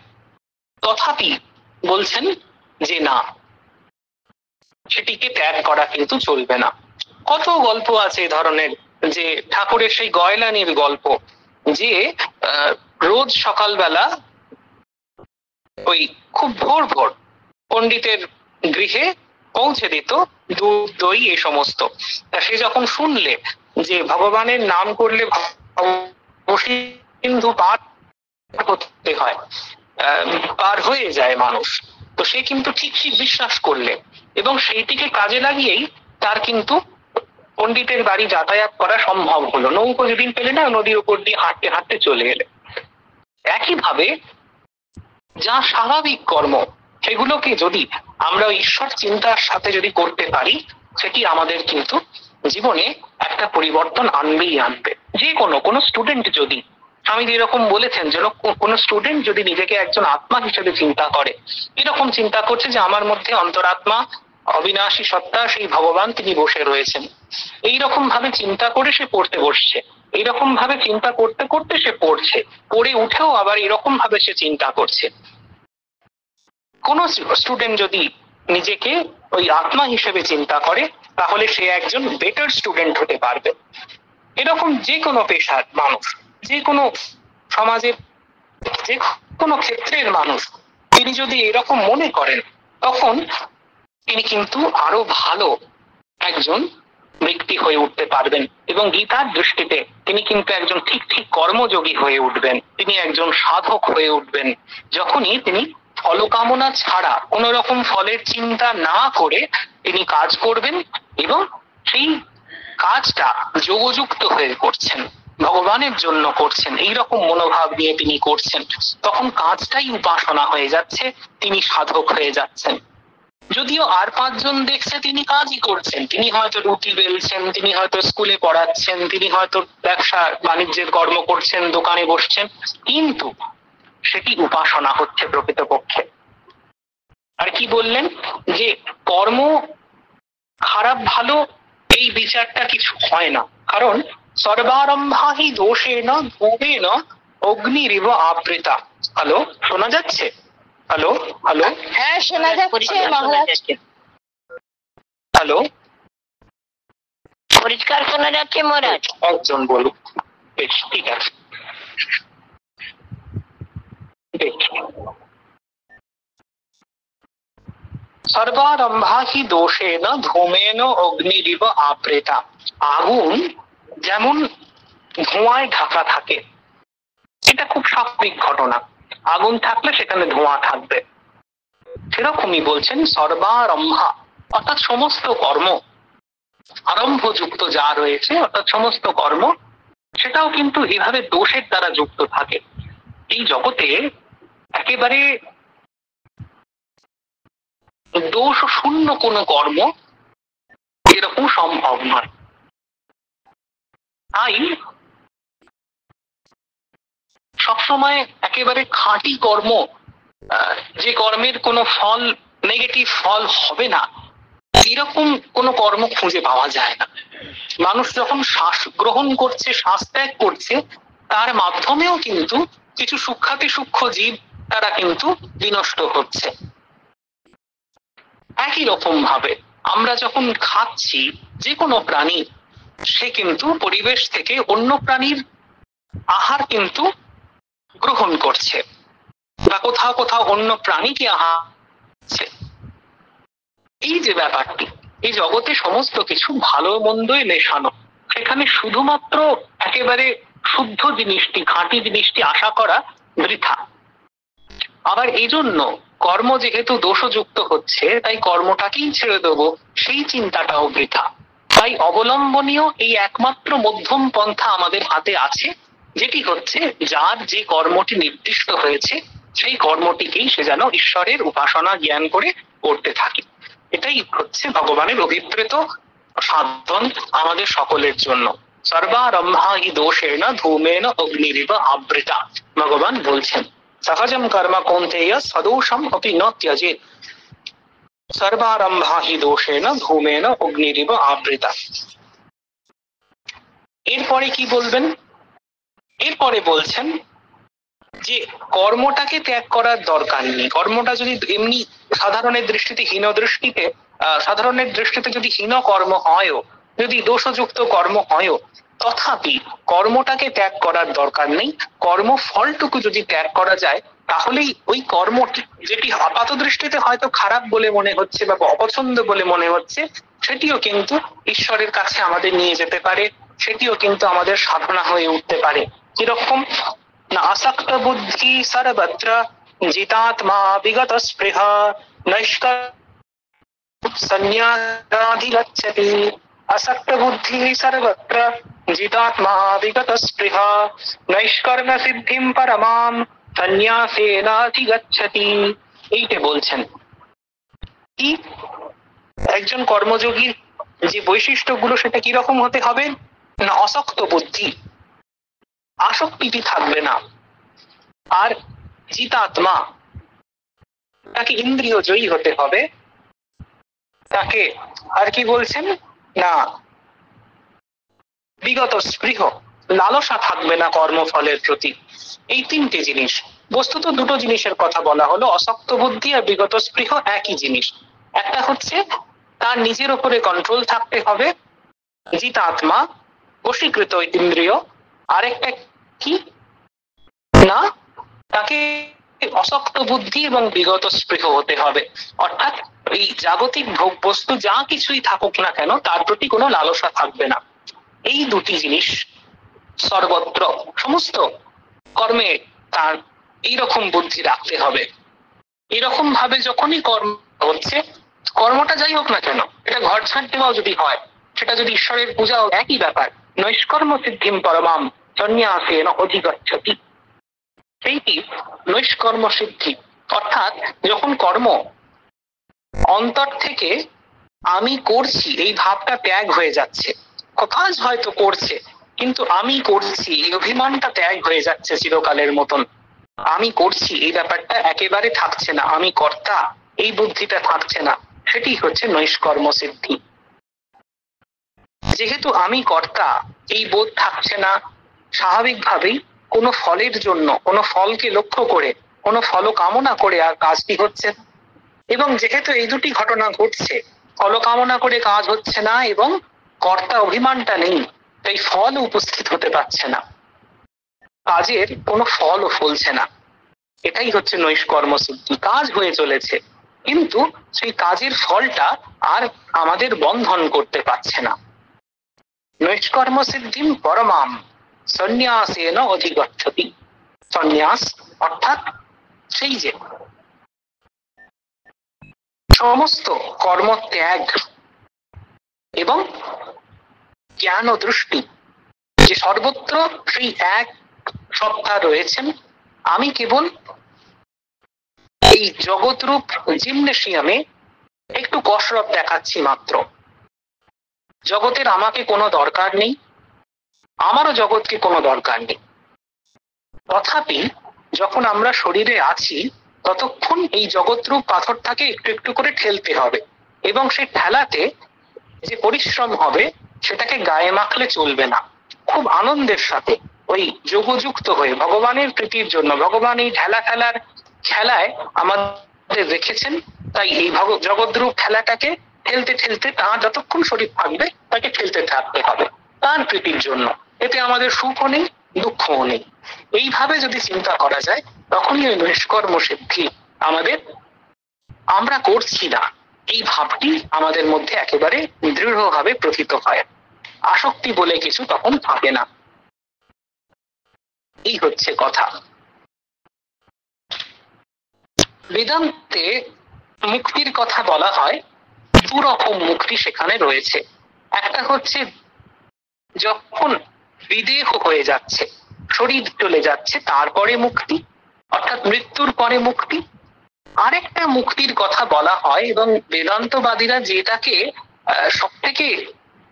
তথাপি বলছেন যে না, সেটিকে ত্যাগ করা কিন্তু চলবে না। কত গল্প আছে এই ধরনের, যে ঠাকুরের সেই গয়লানির গল্প, যে রোজ সকালবেলা ওই খুব ভোর ভোর পণ্ডিতের গৃহে পৌঁছে দিত দুধ দই এই সমস্ত। সে যখন শুনলে যে ভগবানের নাম করলে সিন্ধু পার করতে হয়, পার হয়ে যায় মানুষ, তো সে কিন্তু ঠিক বিশ্বাস করলে, এবং সেইটিকে কাজে লাগিয়েই তার কিন্তু পণ্ডিতের বাড়ি যাতায়াত করা সম্ভব হলো। নৌকো যেদিন পেলে না, নদীর উপর দিয়ে হাঁটতে হাঁটতে চলে এলে। একইভাবে যা স্বাভাবিক কর্ম, সেগুলোকে যদি আমরা ঈশ্বর চিন্তার সাথে যদি করতে পারি, সেটি আমাদের কিন্তু জীবনে একটা পরিবর্তন আনবেই আনবে। যে কোনো স্টুডেন্ট যদি, স্বামীজি এরকম বলেছেন, যেন কোনো স্টুডেন্ট যদি নিজেকে একজন আত্মা হিসেবে চিন্তা করে, এরকম চিন্তা করছে যে আমার মধ্যে অন্তরাত্মা অবিনাশী সত্তা সেই ভগবান তিনি বসে রয়েছেন, এইরকম ভাবে চিন্তা করে সে পড়তে বসছে, এইরকম ভাবে চিন্তা করতে করতে সে পড়ছে, পড়ে উঠেও আবার এরকম ভাবে সে চিন্তা করছে। কোন স্টুডেন্ট যদি নিজেকে ওই আত্মা হিসেবে চিন্তা করে, তাহলে সে একজন বেটার স্টুডেন্ট হতে পারবে। এরকম যে কোনো পেশার মানুষ, যে কোনো সমাজের যে কোনো ক্ষেত্রের মানুষ, তিনি যদি এরকম মনে করেন, তখন তিনি কিন্তু আরো ভালো একজন ব্যক্তি হয়ে উঠতে পারবেন, এবং গীতার দৃষ্টিতে তিনি কিন্তু একজন ঠিক কর্মযোগী হয়ে উঠবেন, তিনি একজন সাধক হয়ে উঠবেন, যখনই তিনি ফলকামনা ছাড়া কোন রকম ফলের চিন্তা না করে তিনি কাজ করবেন, এবং সেই কাজটা যোগযুক্ত হয়ে করছেন, ভগবানের জন্য করছেন, এইরকম মনোভাব নিয়ে তিনি করছেন, তখন কাজটাই উপাসনা হয়ে যাচ্ছে, তিনি সাধক হয়ে যাচ্ছেন। যদিও আর পাঁচজন দেখছে তিনি কাজই করছেন, তিনি হয়তো রুটি বেলছেন, তিনি হয়তো স্কুলে পড়াচ্ছেন, তিনি হয়তো ব্যবসা বাণিজ্যের কর্ম করছেন, দোকানে বসছেন, কিন্তু সেটি উপাসনা হচ্ছে প্রকৃতপক্ষে। আর কি বললেন, যে কর্ম খারাপ ভালো এই বিচারটা কিছু হয় না, কারণ সর্বারম্ভা হি দোষেণ ধূমেন অগ্নিরিব আবৃতা। হ্যালো, শোনা যাচ্ছে? হ্যালো হ্যালো, হ্যাঁ শোনা যাচ্ছে মহারাজ, হ্যালো, পরিষ্কার শোনা যাচ্ছে মহারাজ। একজন বলুন, বেশ ঠিক আছে। সর্বারম্ভা হি দোষেণ ধূমেন অগ্নিরিব আবৃতা। আগুন যেমন ধোঁয়ায় ঢাকা থাকে, এটা খুব স্বাভাবিক ঘটনা। আগুন থাকলে সেখানে ধোঁয়া থাকবে। সেরকমই বলছেন সর্বারম্ভা, অর্থাৎ সমস্ত কর্ম আরম্ভযুক্ত যা রয়েছে, অর্থাৎ সমস্ত কর্ম, সেটাও কিন্তু এভাবে দোষের দ্বারা যুক্ত থাকে। এই জগতে একেবারে দোষ শূন্য কোনো কর্ম এরকম সম্ভব নয়। তাই সবসময় একেবারে খাঁটি কর্ম, যে কর্মের কোনো ফল, নেগেটিভ ফল হবে না, এরকম কোনো কর্ম খুঁজে পাওয়া যায় না। মানুষ যখন শ্বাস গ্রহণ করছে, শ্বাস ত্যাগ করছে, তার মাধ্যমেও কিন্তু কিছু সূক্ষ্মাতি সূক্ষ্ম জীব তারা কিন্তু বিনষ্ট হচ্ছে। একই রকম ভাবে আমরা যখন খাচ্ছি, যে কোনো প্রাণী সে কিন্তু পরিবেশ থেকে অন্য প্রাণীর আহার কিন্তু গ্রহণ করছে, বা কোথাও কোথাও অন্য প্রাণীকে আহার করছে। এই যে ব্যাপারটি, এই জগতে সমস্ত কিছু ভালো মন্দই মেশানো, সেখানে শুধুমাত্র একেবারে শুদ্ধ জিনিসটি, খাঁটি জিনিসটি আশা করা বৃথা। আবার এই জন্য কর্ম যেহেতু দোষযুক্ত হচ্ছে, তাই কর্মটাকেই ছেড়ে দেবো, সেই চিন্তাটাও বৃথা। তাই অবলম্বনীয় এই একমাত্র মধ্যম পন্থা আমাদের হাতে আছে, যেটি হচ্ছে যার যে কর্মটি নির্দিষ্ট হয়েছে সেই কর্মটিকেই সে যেন ঈশ্বরের উপাসনা জ্ঞান করে করতে থাকে। এটাই হচ্ছে ভগবানের অভিপ্রেত সাধন আমাদের সকলের জন্য। সর্বারম্ভা হি দোষেণ ধূমেন অগ্নিরিব আবৃতা, ভগবান বলছেন সহজম কর্ম কৌন্তেয় সদোষম অপি ন ত্যজেৎ, সর্বারম্ভা হি দোষেণ ধূমেন অগ্নিরিব আবৃতা। এরপরে কি বলবেন? এরপরে বলছেন যে কর্মটাকে ত্যাগ করার দরকার নেই। কর্মটা যদি এমনি সাধারণের দৃষ্টিতে হীন দৃষ্টিতে, সাধারণের দৃষ্টিতে যদি হীন কর্ম হয়ও, যদি দোষযুক্ত কর্ম হয়ও, তথাপি কর্মটাকে ত্যাগ করার দরকার নেই। কর্ম ফলটুকু যদি ত্যাগ করা যায়, তাহলেই ওই কর্মটি, যেটি আপাত দৃষ্টিতে হয়তো খারাপ বলে মনে হচ্ছে বা অপছন্দ বলে মনে হচ্ছে, সেটিও কিন্তু ঈশ্বরের কাছে আমাদের নিয়ে যেতে পারে, সেটিও কিন্তু আমাদের সাধনা হয়ে উঠতে পারে। কিরকম না, আসক্ত বুদ্ধি সর্বত্র জিতাত্মা বিগত স্পৃহা নৈষ্কর সন্ন্যাসাধিগচ্ছতি। আসক্ত বুদ্ধি সর্বত্র জিতাত্মা বিগত স্পৃহা নৈষ্কর্ম সিদ্ধিম পরমাম সন্ন্যাসেনাধিগচ্ছতি। এইটা বলছেন কি, একজন কর্মযোগীর যে বৈশিষ্ট্যগুলো সেটা কিরকম হতে হবে না, অসক্ত বুদ্ধি, আসক্তিটি থাকবে না। আর জিতাত্মা, তাকে ইন্দ্রিয় জয়ী হতে হবে। তাকে আর কি বলছেন না, বিগত স্পৃহ, লালসা থাকবে না কর্মফলের প্রতি। এই তিনটে জিনিস, বস্তুত দুটো জিনিসের কথা বলা হলো, অসক্ত বুদ্ধি আর বিগত স্পৃহ একই জিনিস। একটা হচ্ছে তার নিজের উপরে কন্ট্রোল থাকতে হবে, জিতাত্মা, বশীকৃত ইন্দ্রিয়। আরেকটা কি না, তাকে অসক্ত বুদ্ধি এবং বিগত স্পৃহ হতে হবে, অর্থাৎ এই জাগতিক ভোগ বস্তু যা কিছুই থাকুক না কেন তার প্রতি কোনো লালসা থাকবে না। এই দুটি জিনিস সর্বত্র সমস্ত কর্মে তার এইরকম বুদ্ধি রাখতে হবে। এরকম ভাবে যখনই কর্ম হচ্ছে, কর্মটা যাই হোক না কেন, এটা ঘর ছাড় দেওয়াও যদি হয়, সেটা যদি ঈশ্বরের পূজাও, একই ব্যাপার। নৈষ্কর্ম সিদ্ধিম পরমাম সন্ন্যাসেন অধিগচ্ছতি। সেইটি নৈষ্কর্ম সিদ্ধি, অর্থাৎ যখন কর্ম অন্তর থেকে আমি করছি এই ভাবটা ত্যাগ হয়ে যাচ্ছে, কাজ হয়তো করছে কিন্তু আমি করছি এই অভিমানটা ত্যাগ হয়ে যাচ্ছে চিরকালের মতন, আমি করছি এই ব্যাপারটা একেবারে থাকছে না, আমি কর্তা এই বুদ্ধিটা থাকছে না, সেটি হচ্ছে নৈষ্কর্ম সিদ্ধি। যেহেতু আমি কর্তা এই বোধ থাকছে না, স্বাভাবিকভাবেই কোনো ফলের জন্য, কোনো ফলকে লক্ষ্য করে, কোনো ফল কামনা করে আর কাজটি হচ্ছে। এবং যেহেতু এই দুটি ঘটনা ঘটছে, ফল কামনা করে কাজ হচ্ছে না এবং কর্তা অভিমানটা নেই, তাই ফল উপস্থিত হতে পারছে না, কাজের কোনো ফলও ফলছে না। এটাই হচ্ছে নৈষ্কর্ম সিদ্ধি। কাজ হয়ে চলেছে কিন্তু সেই কাজের ফলটা আর আমাদের বন্ধন করতে পারছে না। নৈষ্কর্ম সিদ্ধিম পরমাম সন্ন্যাসেন অধিগচ্ছতি। সন্ন্যাস অর্থাৎ সেই যে সমস্ত কর্মত্যাগ এবং জ্ঞান ও দৃষ্টি, যে সর্বত্র সেই এক সত্তা রয়েছেন, আমি কেবল এই জগৎরূপ জিমনেশিয়ামে একটু কসরত দেখাচ্ছি মাত্র। জগতের আমাকে কোনো দরকার নেই, আমারও জগৎকে কোনো দরকার নেই। তথাপি যখন আমরা শরীরে আছি ততক্ষণ এই জগৎরূপ পাথরটাকে একটু একটু করে ঠেলতে হবে, এবং সেই ঠেলাতে যে পরিশ্রম হবে সেটাকে গায়ে মাখলে চলবে না। খুব আনন্দের সাথে ওই যোগযুক্ত হয়ে ভগবানের প্রীতির জন্য, ভগবান এই ঠেলা খেলার খেলায় আমাদের রেখেছেন, তাই এই জগৎরূপ খেলাটাকে ঠেলতে ঠেলতে তার যতক্ষণ শরীর থাকবে তাকে ঠেলতে থাকতে হবে তার প্রীতির জন্য। এতে আমাদের সুখও নেই, দুঃখও নেই। এইভাবে যদি চিন্তা করা যায় তখনই ওই নিষ্কর্ম সিদ্ধি আমাদের, আমরা করছি না এই ভাবটি আমাদের মধ্যে একেবারে দৃঢ়ভাবে প্রথিত হয়। আসক্তি বলে কিছু তখন থাকে না। এই হচ্ছে কথা। বেদান্তে মুক্তির কথা বলা হয়, দু রকম মুক্তি সেখানে রয়েছে। একটা হচ্ছে যখন বিদেহ হয়ে যাচ্ছে, শরীর চলে যাচ্ছে, তারপরে মুক্তি, অর্থাৎ মৃত্যুর পরে মুক্তি। আরেকটা মুক্তির কথা বলা হয়, এবং বেদান্তবাদীরা যেটাকে সব থেকে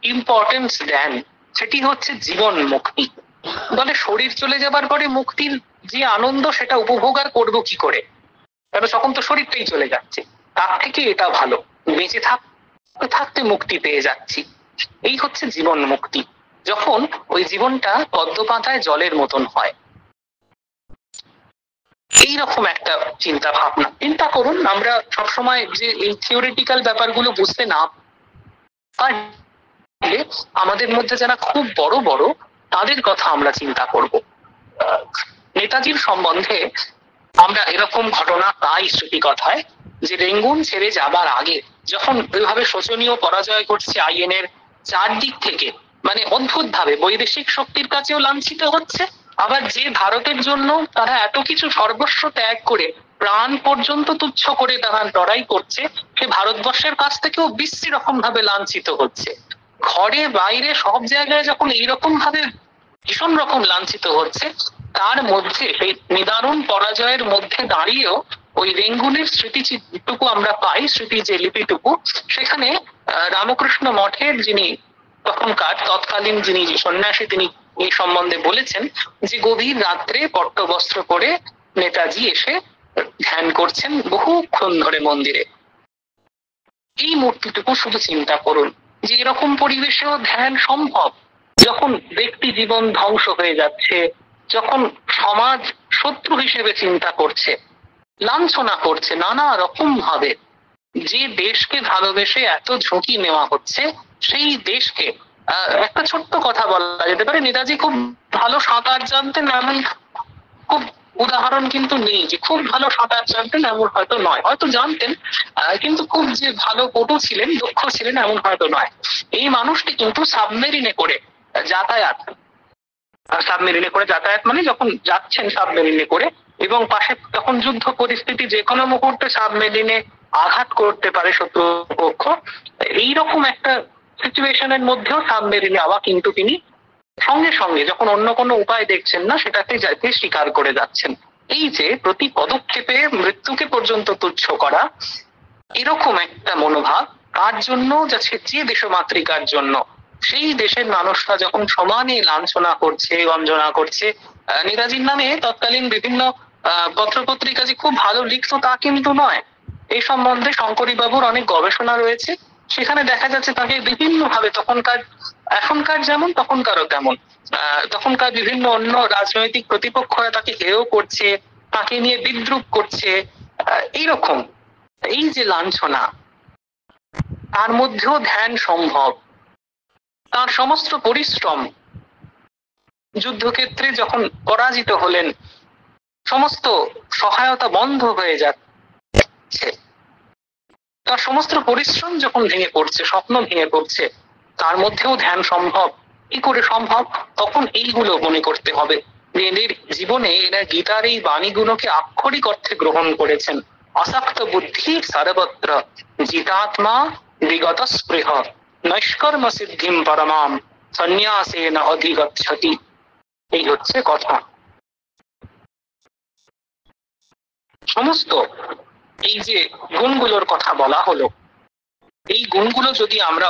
ইম্পর্টেন্স দেন সেটি হচ্ছে জীবন মুক্তি। বলে শরীর চলে যাবার পরে মুক্তির যে আনন্দ সেটা উপভোগ আর করবো কি করে, কারণ তখন তো শরীরটাই চলে যাচ্ছে। তার থেকে এটা ভালো, বেঁচে থাকতে থাকতে মুক্তি পেয়ে যাচ্ছি। এই হচ্ছে জীবন মুক্তি, যখন ওই জীবনটা পদ্ম পাতায় জলের মতন হয়। এইরকম একটা চিন্তা ভাবনা। চিন্তা করুন, আমরা সবসময় যে এই থিওরিটিক্যাল ব্যাপারগুলো বুঝতে না পারলে আমাদের মধ্যে যারা খুব বড় বড় তাদের কথা আমরা চিন্তা করব। নেতাজির সম্বন্ধে আমরা এরকম ঘটনা পাই শ্রুতি কথায়, যে রেঙ্গুন ছেড়ে যাবার আগে যখন ওইভাবে শোচনীয় পরাজয় করছে আইএন এর চারদিক থেকে, মানে অদ্ভুত ভাবে বৈদেশিক শক্তির কাছেও লাঞ্ছিত হচ্ছে, আবার যে ভারতের জন্য তারা এত কিছু সর্বস্ব ত্যাগ করে প্রাণ পর্যন্ত তুচ্ছ করে তারা লড়াই করছে, সে ভারতবর্ষের কাছ থেকেও বিশ্রী রকম ভাবে লাঞ্ছিত হচ্ছে। ঘরে বাইরে সব জায়গায় যখন এইরকম ভাবে ভীষণ রকম লাঞ্ছিত হচ্ছে, তার মধ্যে সেই নিদারুণ পরাজয়ের মধ্যে দাঁড়িয়েও ওই রেঙ্গুনের স্মৃতিটুকু আমরা পাই, স্মৃতি যে লিপিটুকু, সেখানে রামকৃষ্ণ মঠের যিনি তৎকালীন যিনি সন্ন্যাসী, তিনি এই সম্বন্ধে বলেছেন যে গভীর রাত্রে পট্টবস্ত্র পরে নেতাজি এসে ধ্যান করছেন বহুক্ষণ ধরে মন্দিরে। এই মূর্তিটুকু শুধু চিন্তা করুন যে এরকম পরিবেশেও ধ্যান সম্ভব, যখন ব্যক্তি জীবন ধ্বংস হয়ে যাচ্ছে, যখন সমাজ শত্রু হিসেবে চিন্তা করছে, লাঞ্ছনা করছে নানা রকম ভাবে, যে দেশকে ভালোবেসে এত ঝুঁকি নেওয়া হচ্ছে, সেই দেশকে একটা ছোট্ট কথা বলা যেতে পারে, নেতাজি খুব ভালো সাঁতার জানতেন এমন খুব উদাহরণ কিন্তু নেই, যে খুব ভালো সাঁতার জানতেন এমন হয়তো নয়, হয়তো জানতেন, কিন্তু খুব যে ভালো পটু ছিলেন, দক্ষ ছিলেন এমন হয়তো নয়। এই মানুষটি কিন্তু সাবমেরিনে করে যাতায়াত, মানে যখন যাচ্ছেন সাবমেরিনে করে, এবং পাশে তখন যুদ্ধ পরিস্থিতি, যে কোনো মুহূর্তে সাবমেরিনে আঘাত করতে পারে শত্রুপক্ষ, এইরকম একটা সিচুয়েশনের মধ্যেও সাবমেরিনে আবার কিন্তু তিনি সঙ্গে সঙ্গে যখন অন্য কোনো উপায় দেখছেন না সেটাতে যাতে স্বীকার করে যাচ্ছেন। এই যে প্রতি পদক্ষেপে মৃত্যুকে পর্যন্ত তুচ্ছ করা, এরকম একটা মনোভাব কার জন্য যাচ্ছে, যে দেশমাতৃকার জন্য। সেই দেশের মানুষরা যখন সমানে লাঞ্ছনা করছে, গঞ্জনা করছে, নেতাজির নামে তৎকালীন বিভিন্ন পত্রপত্রিকা যে খুব ভালো লিখতো তা কিন্তু নয়। এই সম্বন্ধে শঙ্করী বাবুর অনেক গবেষণা রয়েছে, সেখানে দেখা যাচ্ছে তাকে বিভিন্ন ভাবে এখনকার যেমন তখনকারও তেমন, তখনকার বিভিন্ন অন্য রাজনৈতিক প্রতিপক্ষরা তাকে হেয় করছে, তাকে নিয়ে বিদ্রুপ করছে। এইরকম এই যে লাঞ্ছনা, তার মধ্যেও ধ্যান সম্ভব। তার সমস্ত পরিশ্রম, যুদ্ধক্ষেত্রে যখন পরাজিত হলেন, সমস্ত সহায়তা বন্ধ হয়ে যাচ্ছে, তার সমস্ত পরিশ্রম যখন ভেঙে পড়ছে, স্বপ্ন ভেঙে পড়ছে, তার মধ্যেও ধ্যান সম্ভব। কি করে সম্ভব? তখন এইগুলো মনে করতে হবে এদের জীবনে এরা গীতার এই বাণীগুলোকে আক্ষরিক অর্থে গ্রহণ করেছেন। আসক্ত বুদ্ধি সর্বত্র জিতাত্মা বিগত স্পৃহ নৈষ্কর্ম সিদ্ধিম পরমাম সন্ন্যাসেন অধিগচ্ছতি। এই হচ্ছে কথা। সমস্ত এই যে গুণগুলোর কথা বলা হলো, এই গুণগুলো যদি আমরা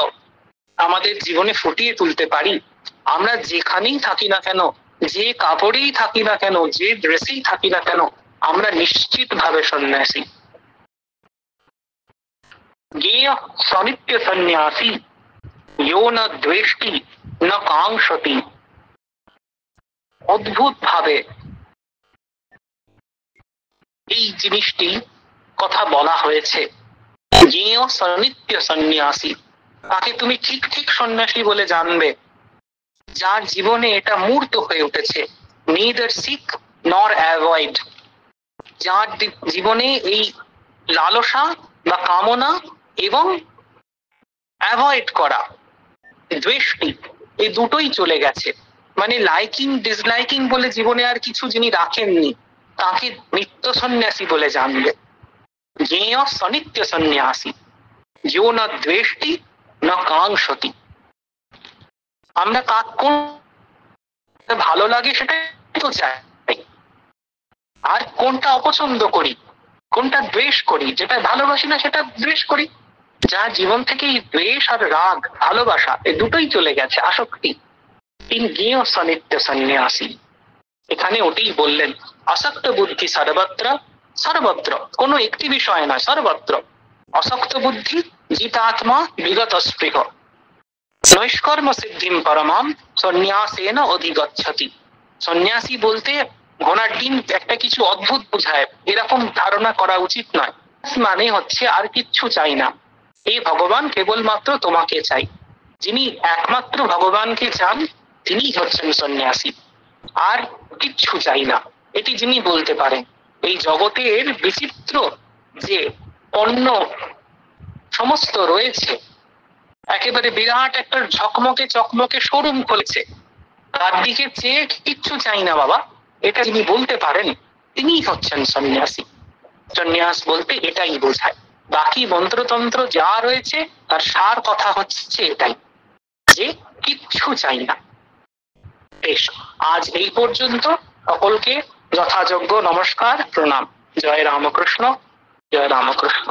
আমাদের জীবনে ফুটিয়ে তুলতে পারি, আমরা যেখানেই থাকি না কেন, যে কাপড়েই থাকি না কেন, যে ড্রেসেই থাকি না কেন, আমরা নিশ্চিত ভাবে সন্ন্যাসী। জ্ঞেয় সনিত্য সন্ন্যাসী ইয়ো ন দ্বেষ্টি ন কাঙ্ক্ষতি। অদ্ভুত ভাবে এই জিনিসটি কথা বলা হয়েছে। জ্ঞেয় সনিত্য সন্ন্যাসী, তাকে তুমি ঠিক ঠিক সন্ন্যাসী বলে জানবে যার জীবনে এটা মূর্ত হয়ে উঠেছে। neither seek nor avoid, যার জীবনে এই লালসা বা কামনা এবং অ্যাভয়েড করা, দ্বেষ্টি, এই দুটোই চলে গেছে। মানে লাইকিং ডিসলাইকিং বলে জীবনে আর কিছু যিনি রাখেননি, তাকে নিত্য সন্ন্যাসী বলে জানবে। জ্ঞেয় সনিত্য সন্ন্যাসী যো না দ্বেষ্টি না কাঙ্ক্ষতি। আমরা কোন ভালো লাগে সেটা তো চাই, আর কোনটা অপছন্দ করি, কোনটা দ্বেষ করি, যেটা ভালোবাসি না সেটা দ্বেষ করি। যার জীবন থেকে এই দ্বেষ আর রাগ, ভালোবাসা এই দুটোই চলে গেছে, আসক্তি, তিনি জ্ঞেয় সনিত্য সন্ন্যাসী। এখানে ওটাই বললেন, আসক্ত বুদ্ধি সর্বত্র, সর্বত্র কোনো একটি বিষয় নয়, সর্বত্র আসক্ত বুদ্ধি জিতাত্মা বিগত স্পৃহ নৈষ্কর্ম সিদ্ধিম পরমাম সন্ন্যাসেন অধিগচ্ছতি। সন্ন্যাসী বলতে ঘোড়ার ডিম একটা কিছু অদ্ভুত বোঝায়, এরকম ধারণা করা উচিত নয়। মানে হচ্ছে আর কিচ্ছু চাই না, এই ভগবান কেবলমাত্র তোমাকে চাই। যিনি একমাত্র ভগবানকে চান তিনি হচ্ছেন সন্ন্যাসী, আর কিচ্ছু চাই না, এটি যিনি বলতে পারেন। এই জগতের বিচিত্র যে পণ্য সমস্ত রয়েছে, একেবারে বিরাট একটা ঝকমকে চকমকে শোরুম খুলেছে, তার দিকে চেয়ে কিচ্ছু চাই না বাবা, এটা যিনি বলতে পারেন তিনিই হচ্ছেন সন্ন্যাসী। সন্ন্যাস বলতে এটাই বোঝায়। বাকি মন্ত্রতন্ত্র যা রয়েছে তার সার কথা হচ্ছে এটাই, যে কিচ্ছু চাই না। বেশ, আজ এই পর্যন্ত। সকলকে যথাযোগ্য নমস্কার, প্রণাম। জয় রামকৃষ্ণ, জয় রামকৃষ্ণ।